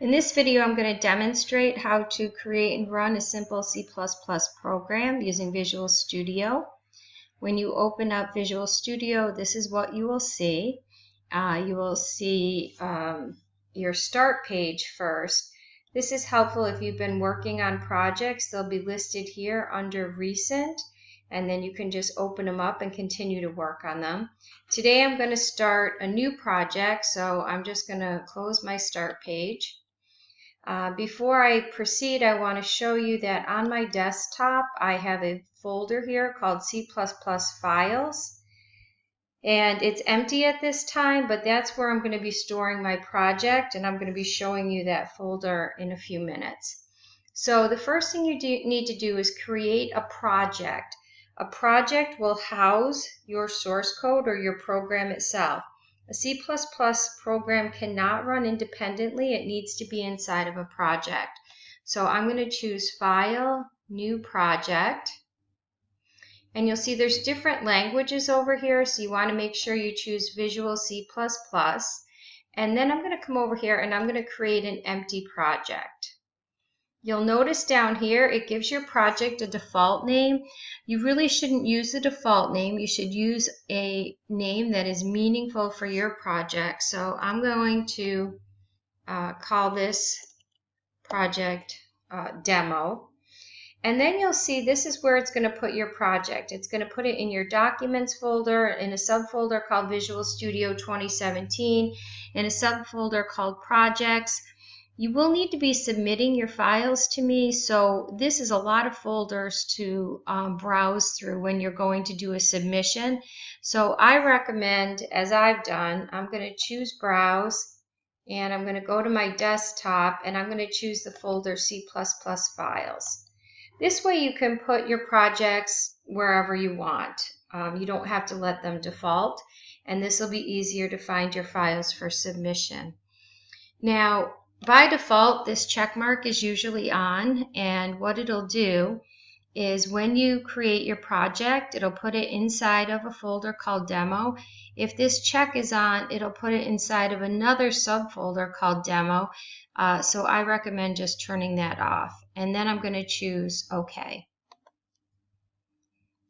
In this video, I'm going to demonstrate how to create and run a simple C++ program using Visual Studio. When you open up Visual Studio, this is what you will see. You will see your start page first. This is helpful if you've been working on projects. They'll be listed here under Recent, and then you can just open them up and continue to work on them. Today I'm going to start a new project, so I'm just going to close my start page. Before I proceed, I want to show you that on my desktop I have a folder here called C++ Files, and it's empty at this time, but that's where I'm going to be storing my project, and I'm going to be showing you that folder in a few minutes. So the first thing you need to do is create a project. A project will house your source code or your program itself. A C++ program cannot run independently. It needs to be inside of a project. So I'm going to choose File, New Project. And you'll see there's different languages over here, so you want to make sure you choose Visual C++. And then I'm going to come over here and I'm going to create an empty project. You'll notice down here it gives your project a default name. You really shouldn't use the default name. You should use a name that is meaningful for your project. So I'm going to call this project Demo. And then you'll see this is where it's going to put your project. It's going to put it in your Documents folder, in a subfolder called Visual Studio 2017, in a subfolder called Projects. You will need to be submitting your files to me, so this is a lot of folders to browse through when you're going to do a submission. So I recommend, as I've done, I'm going to choose Browse, and I'm going to go to my desktop, and I'm going to choose the folder C++ Files. This way you can put your projects wherever you want. You don't have to let them default, and this will be easier to find your files for submission. Now, by default, this check mark is usually on, and what it'll do is when you create your project, it'll put it inside of a folder called Demo. If this check is on, it'll put it inside of another subfolder called Demo. So I recommend just turning that off. And then I'm going to choose OK.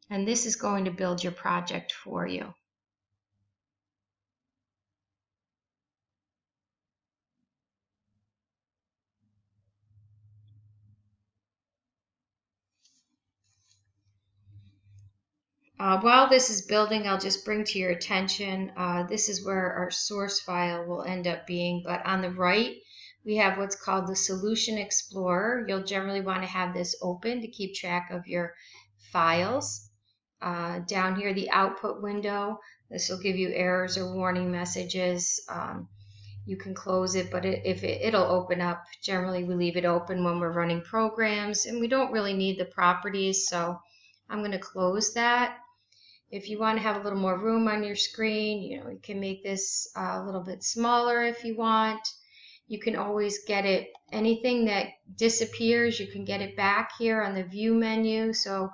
And this is going to build your project for you. While this is building, I'll just bring to your attention, this is where our source file will end up being, but on the right we have what's called the Solution Explorer. You'll generally want to have this open to keep track of your files. Down here, the output window, this will give you errors or warning messages. You can close it, but it'll open up. Generally we leave it open when we're running programs, and we don't really need the properties, so I'm going to close that. If you want to have a little more room on your screen, you can make this a little bit smaller if you want. You can always get it, anything that disappears, you can get it back here on the View menu. So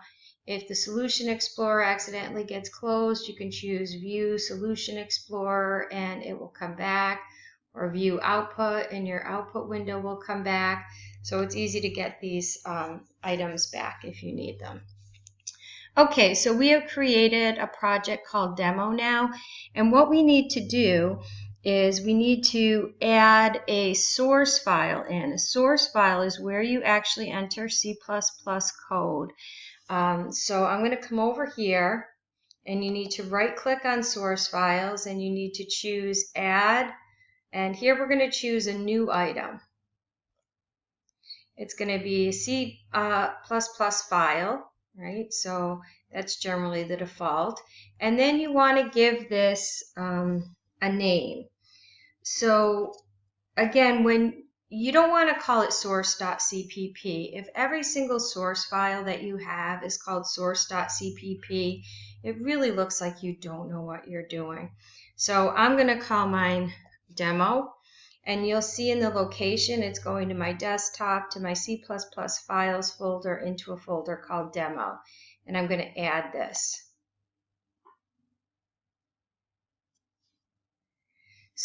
if the Solution Explorer accidentally gets closed, you can choose View Solution Explorer and it will come back, or View Output and your output window will come back. So it's easy to get these items back if you need them. Okay, so we have created a project called Demo now, and what we need to do is we need to add a source file in. A source file is where you actually enter C++ code. So I'm going to come over here, and you need to right-click on Source Files, and you need to choose Add, and here we're going to choose a new item. It's going to be a C++ file. Right, so that's generally the default. And then you want to give this a name. So again, when you don't want to call it source.cpp. If every single source file that you have is called source.cpp, it really looks like you don't know what you're doing. So I'm going to call mine Demo. And you'll see in the location, it's going to my desktop, to my C++ files folder, into a folder called Demo. And I'm going to add this.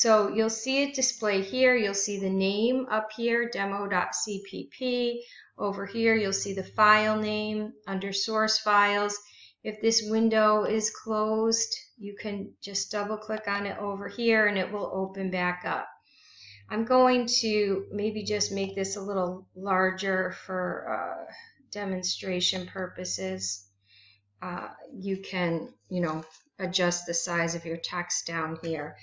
So you'll see it display here. You'll see the name up here, demo.cpp. Over here, you'll see the file name under source files. If this window is closed, you can just double click on it over here and it will open back up. I'm going to maybe just make this a little larger for demonstration purposes. You can, adjust the size of your text down here.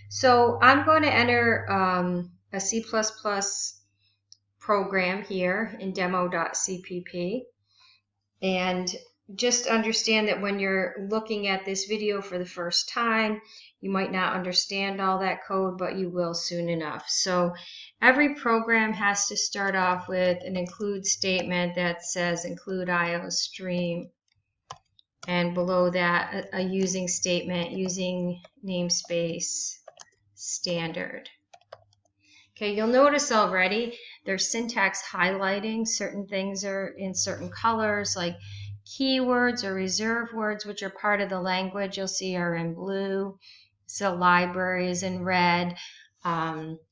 So I'm going to enter a C++ program here in demo.cpp, and just understand that when you're looking at this video for the first time, you might not understand all that code, but you will soon enough. So every program has to start off with an include statement that says include IO stream, and below that a using statement using namespace standard. Okay, you'll notice already there's syntax highlighting. Certain things are in certain colors, like keywords or reserve words, which are part of the language, you'll see are in blue. So library is in red.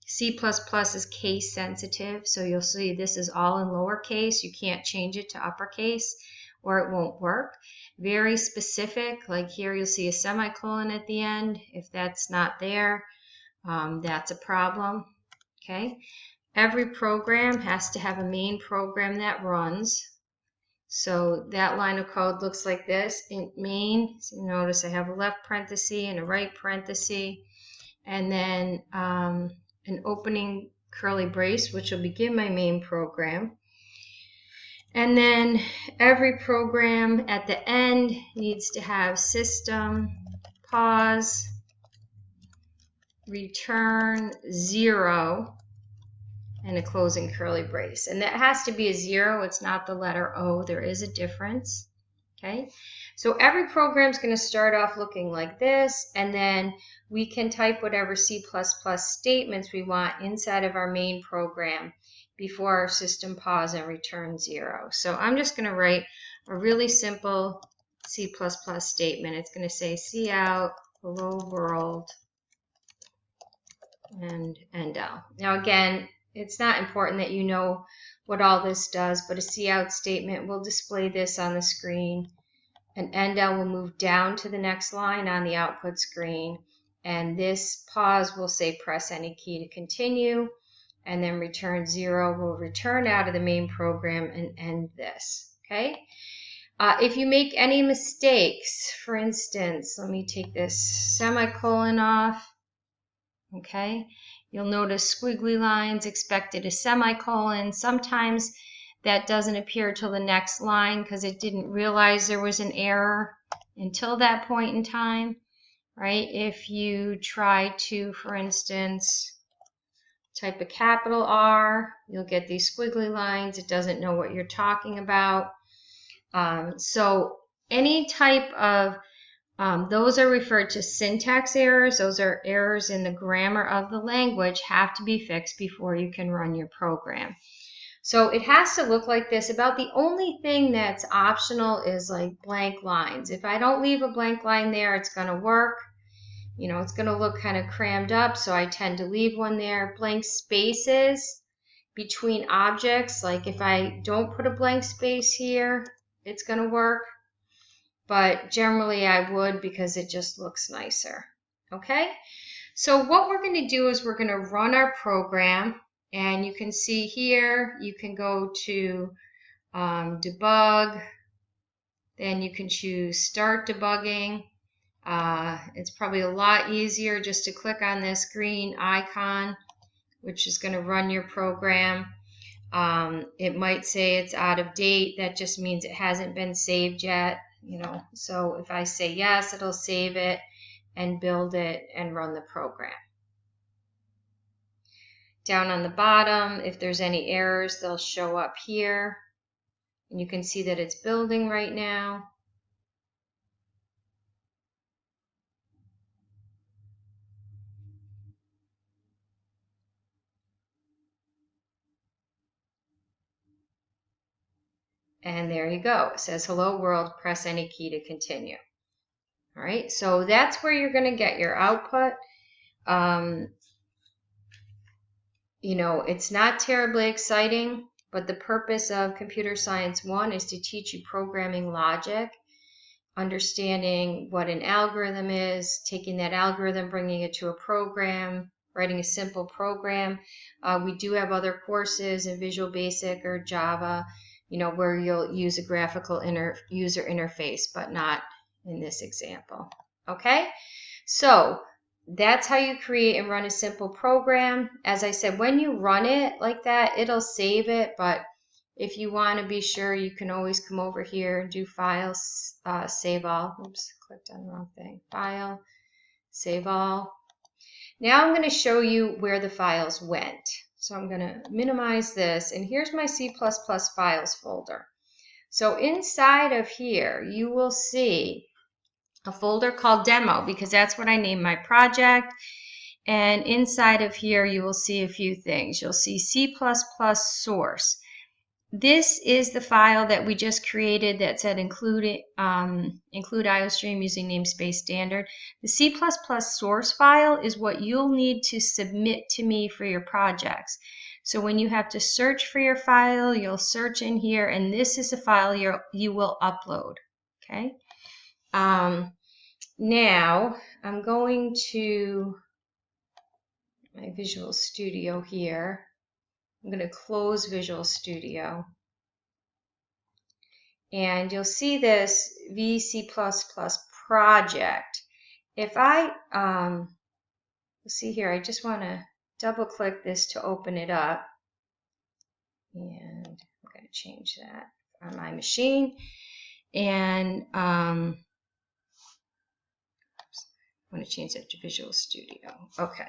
C++ is case sensitive, so you'll see this is all in lowercase. You can't change it to uppercase or it won't work. Very specific, like here you'll see a semicolon at the end. If that's not there, that's a problem. Okay. Every program has to have a main program that runs. So that line of code looks like this in main. So notice I have a left parenthesis and a right parenthesis, and then an opening curly brace, which will begin my main program. And then every program at the end needs to have system, pause, return 0, and a closing curly brace. And that has to be a 0. It's not the letter O. There is a difference. Okay. So every program is going to start off looking like this, and then we can type whatever C++ statements we want inside of our main program before our system pause and return 0. So I'm just going to write a really simple C++ statement. It's going to say cout hello world and endl. Now again, it's not important that you know what all this does, but a cout statement will display this on the screen. An endl will move down to the next line on the output screen, and this pause will say press any key to continue, and then return 0 will return out of the main program and end this. Okay. If you make any mistakes, for instance, let me take this semicolon off. Okay, you'll notice squiggly lines, expected a semicolon. Sometimes that doesn't appear till the next line because it didn't realize there was an error until that point in time, right? If you try to, for instance, type a capital R, you'll get these squiggly lines. It doesn't know what you're talking about. So any type of those are referred to syntax errors. Those are errors in the grammar of the language, have to be fixed before you can run your program. So it has to look like this. About the only thing that's optional is like blank lines. If I don't leave a blank line there, it's going to work. It's going to look kind of crammed up, so I tend to leave one there. Blank spaces between objects, like if I don't put a blank space here, it's going to work. But generally I would, because it just looks nicer. Okay, so what we're going to do is we're going to run our program, and you can see here you can go to debug, then you can choose start debugging. It's probably a lot easier just to click on this green icon, which is going to run your program. It might say it's out of date. That just means it hasn't been saved yet. So if I say yes, it'll save it and build it and run the program. Down on the bottom, if there's any errors, they'll show up here. And you can see that it's building right now. And there you go. It says, hello world, press any key to continue. All right, so that's where you're going to get your output. You know, it's not terribly exciting, but the purpose of Computer Science 1 is to teach you programming logic, understanding what an algorithm is, taking that algorithm, bringing it to a program, writing a simple program. We do have other courses in Visual Basic or Java, you know, where you'll use a graphical user interface, but not in this example. Okay, so that's how you create and run a simple program. As I said, when you run it like that, it'll save it, but if you want to be sure, you can always come over here and do Files, Save All. Oops, clicked on the wrong thing. File, Save All. Now I'm going to show you where the files went. So I'm going to minimize this, and here's my C++ files folder. So inside of here, you will see a folder called Demo, because that's what I named my project. And inside of here, you will see a few things. You'll see C++ source. This is the file that we just created that said include IOStream using namespace standard. The C++ source file is what you'll need to submit to me for your projects. So when you have to search for your file, you'll search in here, and this is the file you will upload. Okay. Now I'm going to my Visual Studio here. I'm going to close Visual Studio. And you'll see this VC++ project. If I, see here, I just want to double click this to open it up. And I'm going to change that on my machine. And I'm going to change that to Visual Studio. Okay.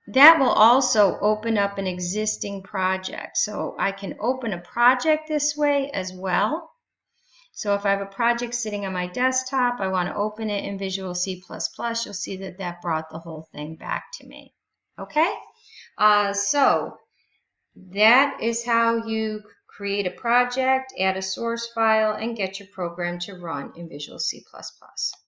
That will also open up an existing project. So I can open a project this way as well. So if I have a project sitting on my desktop, I want to open it in Visual C++, you'll see that that brought the whole thing back to me. Okay? So that is how you create a project, add a source file, and get your program to run in Visual C++.